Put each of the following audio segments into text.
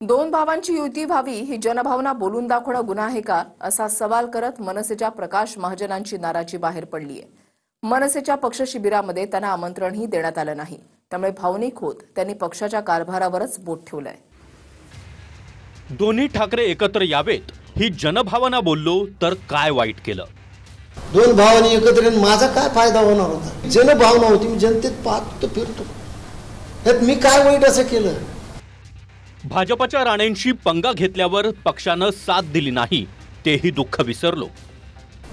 दोन भावांची युती व्हावी ही जनभावना बोलून दाखवणं गुन्हा आहे का, असा सवाल करत मनसेच्या प्रकाश महाजनांची नाराजी बाहेर पडली आहे। मनसेच्या पक्ष शिबिरामध्ये त्यांना आमंत्रणही देण्यात आलं नाही, त्यामुळे भावनिक होत त्यांनी पक्षाच्या कारभारावरच बोट ठेवलंय। दोन्ही ठाकरे एकत्र यावेत ही जनभावना बोललो तर काय वाईट केलं? दोन भावांनी एकत्र येऊन माझा काय फायदा होणार होता? जनभावना होती, मी जनतेत पाहतो फिरतो, त्यात मी काय वाईट असं केलं? भाजपच्या राणेंशी पंगा घेतल्यावर पक्षानं साथ दिली नाही, तेही दुःख विसरलो।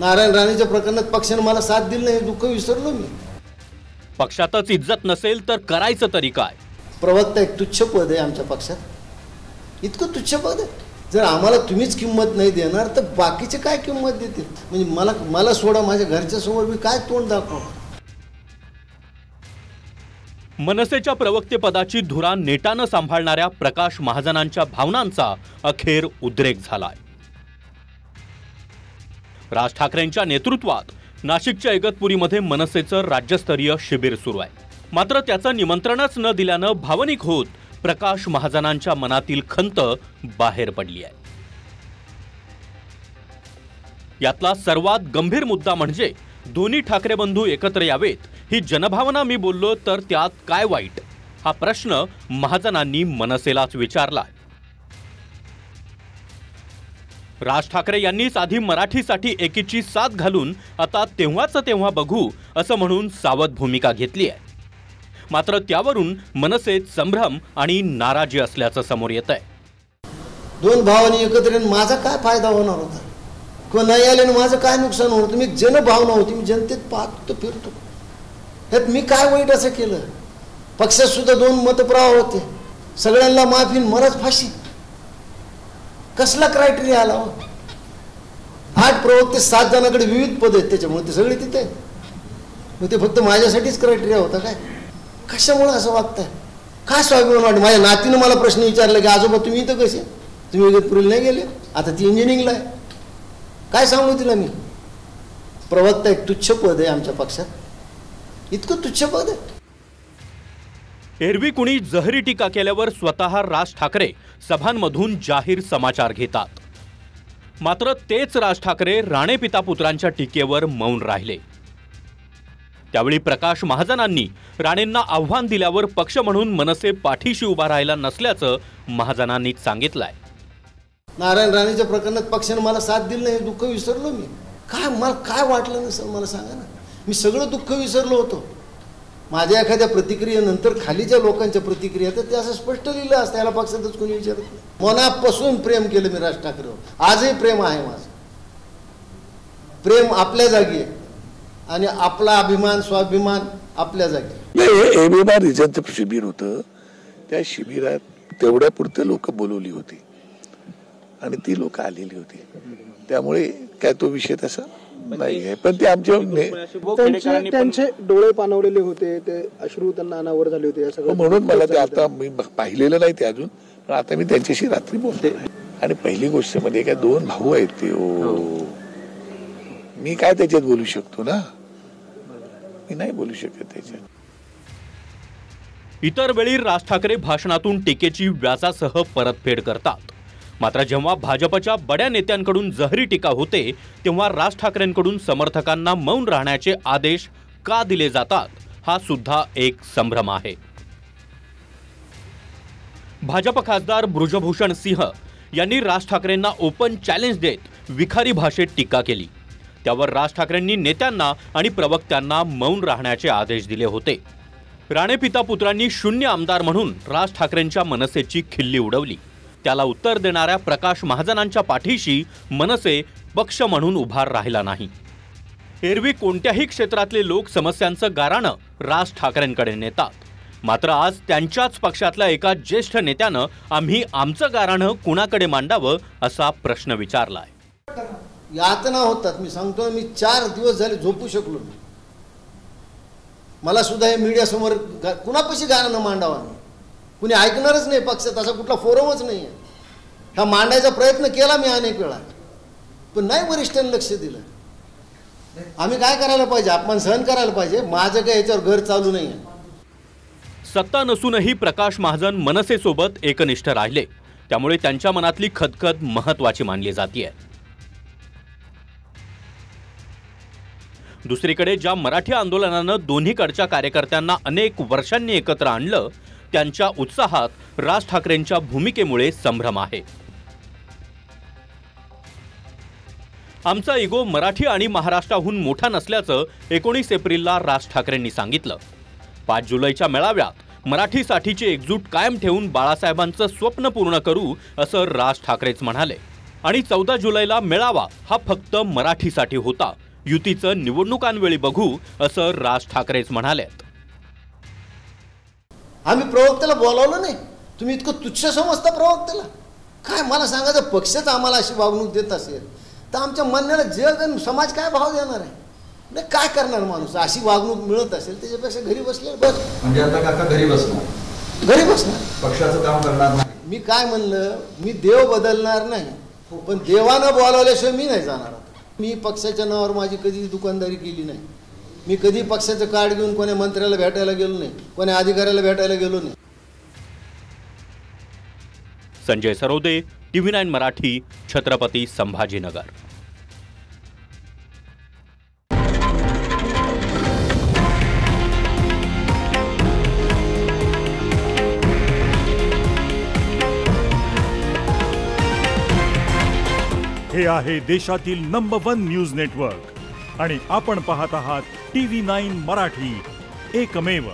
नारायण राणेच्या प्रकरणात पक्षाने मला साथ दिली नाही, दुःख विसरलो मी। पक्षातच इज्जत नसेल तर करायचं तरी काय? प्रवक्ता एक तुच्छ पद आहे आमच्या पक्षात, इतकं तुच्छ पद आहे। जर आम्हाला तुम्हीच किंमत नाही देणार तर बाकीचे काय किंमत देतील? म्हणजे मला सोडा, माझ्या घरच्या समोर मी काय तोंड दाखवणार? मनसेच्या प्रवक्तेपदाची धुरा नेटानं सांभाळणाऱ्या प्रकाश महाजनांच्या भावनांचा अखेर उद्रेक झालाय। राज ठाकरेंच्या नेतृत्वात नाशिकच्या इगतपुरीमध्ये मनसेचं राज्यस्तरीय शिबिर सुरू आहे। मात्र त्याचं निमंत्रणच न दिल्यानं भावनिक होत प्रकाश महाजनांच्या मनातील खंत बाहेर पडली आहे। यातला सर्वात गंभीर मुद्दा म्हणजे दोन्ही ठाकरे बंधू एकत्र यावेत ही जनभावना मी बोललो तर त्यात काय वाईट, हा प्रश्न महाजनांनी मनसेलाच विचारला। राज ठाकरे यांनीच आधी मराठीसाठी एकीची साथ घालून आता तेव्हाच तेव्हा बघू असं म्हणून सावध भूमिका घेतली आहे। मात्र त्यावरून मनसेत संभ्रम आणि नाराजी असल्याचं समोर येत आहे। दोन भावांनी एकत्र येऊन माझा काय फायदा होणार होता? किंवा नाही आल्यानं माझं काय नुकसान होतं? मी जनभावना होती, मी जनतेत पाहतो फिरतो, त्यात मी काय वाईट असं केलं? पक्षात सुद्धा दोन मतप्रवाह होते, सगळ्यांना माफी, मलाच फाशी। कसला क्रायटेरिया आला हो? 8 प्रवक्ते 7 जणांकडे विविध पद आहेत, त्याच्यामुळे ते सगळे तिथे मग ते फक्त माझ्यासाठीच क्रायटेरिया होता काय? कशामुळे असं वागताय? काय स्वाभिमान वाटतं? माझ्या नातीनं मला प्रश्न विचारला की आजोबा तुम्ही इथं कसे? तुम्ही इगतपुरीला नाही गेले? आता ती इंजिनिअरिंगला आहे, काय सांगू तिला मी? प्रवक्ता एक तुच्छ पद आहे आमच्या पक्षात, इतकं तुच्छ पद आहे। एरवी कुणी जहरी टीका केल्यावर स्वतः राज ठाकरे सभांमधून जाहीर समाचार घेतात। मात्र तेच राज ठाकरे राणे पिता पुत्रांच्या टीकेवर मौन राहिले। त्यावेळी प्रकाश महाजनांनी राणेंना आव्हान दिल्यावर पक्ष म्हणून मनसे पाठीशी उभा राहिला नसल्याचं महाजनांनी सांगितलंय। नारायण राणेच्या प्रकरणात पक्षाने मला साथ दिली नाही, दुःख विसरलो मी। मला काय वाटलं नसेल मला सांगा ना? मी सगळं दुःख विसरलो होतो। माझ्या एखाद्या प्रतिक्रियेनंतर खालीच्या लोकांच्या प्रतिक्रिया तर ते असं स्पष्ट लिहिलं असतं, याला पक्षातच कोणी विचारत नाही। मनापासून प्रेम केलं मी राज ठाकरेवर, आजही प्रेम आहे माझं। प्रेम आपल्या जागी आहे आणि आपला अभिमान स्वाभिमान आपल्या जागी। एबीबा रिजनचं शिबिर होतं, त्या शिबिरात तेवढ्या पुरते लोक बोलवली होती आणि ती लोक आलेली होती, त्यामुळे काय तो विषय तसा नाही आहे। पण ते आमच्या त्यांचे डोळे पाणवलेले होते, ते अश्रू त्यांना अनावर झाले होते, सगळं म्हणून मला ते आता मी पाहिलेलं नाही ते अजून, पण आता मी त्यांच्याशी रात्री बोलते। आणि पहिली गोष्ट म्हणजे काय दोन भाऊ आहेत ते, मी काय त्याच्यात बोलू शकतो ना? मी नाही बोलू शकत त्याच्यात। इतर वेळी राज ठाकरे भाषणातून टीकेची व्याजासह परतफेड करतात, मात्र जेव्हा भाजपच्या बड्या नेत्यांकडून जहरी टीका होते तेव्हा राज ठाकरेंकडून समर्थकांना मौन राहण्याचे आदेश का दिले जातात, हा सुद्धा एक संभ्रम आहे। भाजप खासदार बृजभूषण सिंह यांनी राज ठाकरेंना ओपन चॅलेंज देत विखारी भाषेत टीका केली। त्यावर राज ठाकरेंनी नेत्यांना आणि प्रवक्त्यांना मौन राहण्याचे आदेश दिले होते। राणे पिता पुत्रांनी शून्य आमदार म्हणून राज ठाकरेंच्या मनसेची खिल्ली उडवली। त्याला उत्तर देणाऱ्या प्रकाश महाजनांच्या पाठीशी मनसे पक्ष म्हणून उभा राहिला नाही। एरवी कोणत्याही क्षेत्रातले लोक समस्यांचं गाऱ्हाणं राज ठाकरेंकडे नेतात, मात्र आज त्यांच्याच पक्षातल्या एका ज्येष्ठ नेत्यानं आम्ही आमचं गाऱ्हाणं कुणाकडे मांडावं असा प्रश्न विचारलाय। यातना होतात, मी सांगतो, मी 4 दिवस झाले झोपू शकलो नाही। मला सुद्धा हे मीडिया समोर कुणापाशी गाणं मांडावा नाही, कुणी ऐकणारच नाही, पक्षात असा कुठला फोरमच नाही आहे। हा मांडायचा प्रयत्न केला मी अनेक वेळा, पण नाही वरिष्ठांनी लक्ष दिलं। आम्ही काय करायला पाहिजे? अपमान सहन करायला पाहिजे? माझं काय याच्यावर घर चालू नाही आहे। सत्ता नसूनही प्रकाश महाजन मनसेसोबत एकनिष्ठ राहिले। त्यामुळे त्यांच्या मनातली खदखद महत्त्वाची मानली जाते. दुसरीकडे ज्या मराठी आंदोलनानं दोन्हीकडच्या कार्यकर्त्यांना अनेक वर्षांनी एकत्र आणलं, त्यांच्या उत्साहात राज ठाकरेंच्या भूमिकेमुळे संभ्रम आहे. आमचा इगो मराठी आणि महाराष्ट्राहून मोठा नसल्याचं 19 एप्रिलला राज ठाकरेंनी सांगितलं. 5 जुलैच्या मेळाव्यात मराठीसाठीची एकजूट कायम ठेवून बाळासाहेबांचं स्वप्न पूर्ण करू असं राज ठाकरेच म्हणाले. आणि 14 जुलैला मेळावा हा फक्त मराठीसाठी होता, युतीचं निवडणुकांवेळी बघू असं राज ठाकरेच म्हणाले. आम्ही प्रवक्त्याला बोलावलं नाही. तुम्ही इतकं तुच्छ समजता प्रवक्त्याला? काय मला सांगा, जर पक्षच आम्हाला अशी वागणूक देत असेल तर आमच्या म्हणण्याला जग आणि समाज काय भाव देणार आहे? नाही, काय करणार माणूस? अशी वागणूक मिळत असेल त्याच्यापेक्षा घरी बसले बस. म्हणजे आता काका घरी बसणार? घरी बसणार, पक्षाचं काम करणार नाही. मी काय म्हणलं, मी देव बदलणार नाही, पण देवानं बोलावल्याशिवाय मी नाही जाणार. मी पक्षाच्या नावावर माझी कधी दुकानदारी केली नाही. मी कधी पक्षाचं कार्ड घेऊन कोण्या मंत्र्याला भेटायला गेलो नाही, कोण्या अधिकाऱ्याला भेटायला गेलो नाही. संजय सरोदे, TV9 मराठी, छत्रपती संभाजीनगर. हे आहे देशातील नंबर 1 न्यूज नेटवर्क आणि आपण पाहत आहात TV9 मराठी, एकमेव.